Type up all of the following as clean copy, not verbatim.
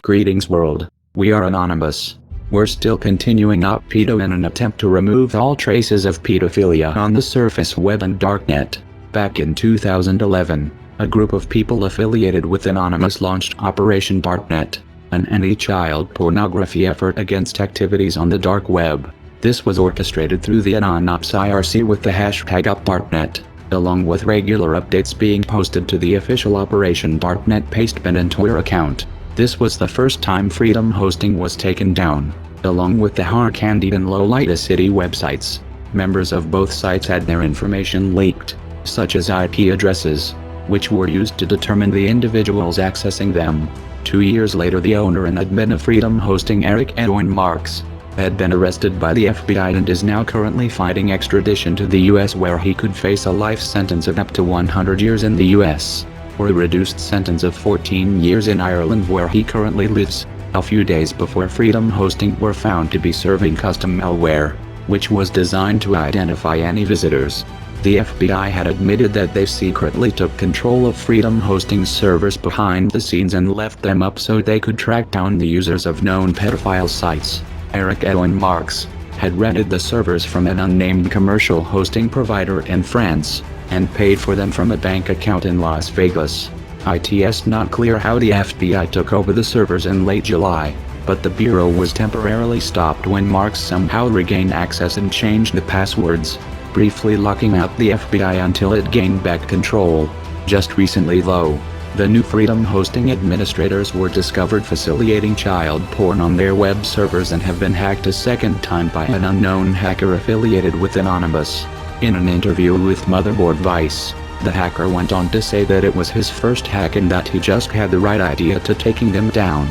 Greetings world, we are Anonymous. We're still continuing Not Pedo in an attempt to remove all traces of pedophilia on the surface web and darknet. Back in 2011, a group of people affiliated with Anonymous launched Operation DarkNet, an anti-child pornography effort against activities on the dark web. This was orchestrated through the Anonymous IRC with the hashtag #UpDarkNet, along with regular updates being posted to the official Operation DarkNet Pastebin and Twitter account. This was the first time Freedom Hosting was taken down, along with the Hard-Candied and Lolita City websites. Members of both sites had their information leaked, such as IP addresses, which were used to determine the individuals accessing them. 2 years later, the owner and admin of Freedom Hosting, Eric Edwin Marks, had been arrested by the FBI and is now currently fighting extradition to the US, where he could face a life sentence of up to 100 years in the US, or a reduced sentence of 14 years in Ireland, where he currently lives. A few days before Freedom Hosting were found to be serving custom malware, which was designed to identify any visitors. The FBI had admitted that they secretly took control of Freedom Hosting's servers behind the scenes and left them up so they could track down the users of known pedophile sites. Eric Edwin Marks had rented the servers from an unnamed commercial hosting provider in France, and paid for them from a bank account in Las Vegas. It's not clear how the FBI took over the servers in late July, but the bureau was temporarily stopped when Marks somehow regained access and changed the passwords, briefly locking out the FBI until it gained back control. Just recently though, the new Freedom Hosting administrators were discovered facilitating child porn on their web servers and have been hacked a second time by an unknown hacker affiliated with Anonymous. In an interview with Motherboard Vice, the hacker went on to say that it was his first hack and that he just had the right idea to taking them down.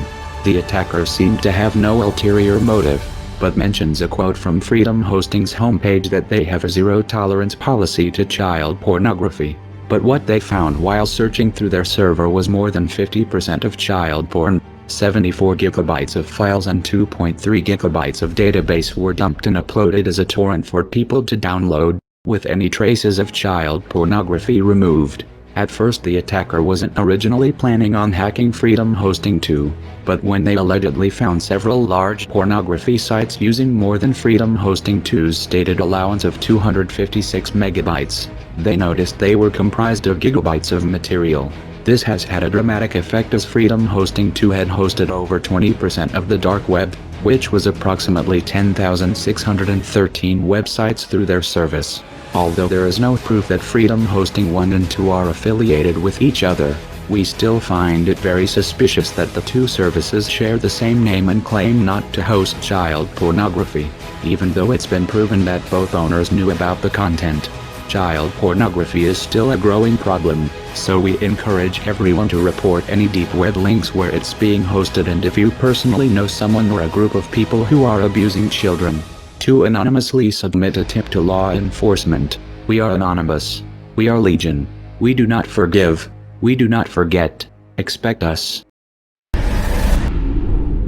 The attacker seemed to have no ulterior motive, but mentions a quote from Freedom Hosting's homepage that they have a zero-tolerance policy to child pornography. But what they found while searching through their server was more than 50% of child porn. 74 gigabytes of files and 2.3 gigabytes of database were dumped and uploaded as a torrent for people to download, with any traces of child pornography removed. At first, the attacker wasn't originally planning on hacking Freedom Hosting too, but when they allegedly found several large pornography sites using more than Freedom Hosting 2's stated allowance of 256 megabytes, they noticed they were comprised of gigabytes of material. This has had a dramatic effect, as Freedom Hosting 2 had hosted over 20% of the dark web, which was approximately 10,613 websites through their service. Although there is no proof that Freedom Hosting 1 and 2 are affiliated with each other, we still find it very suspicious that the two services share the same name and claim not to host child pornography, even though it's been proven that both owners knew about the content. Child pornography is still a growing problem, so we encourage everyone to report any deep web links where it's being hosted, and if you personally know someone or a group of people who are abusing children, to anonymously submit a tip to law enforcement. We are Anonymous. We are Legion. We do not forgive. We do not forget. Expect us.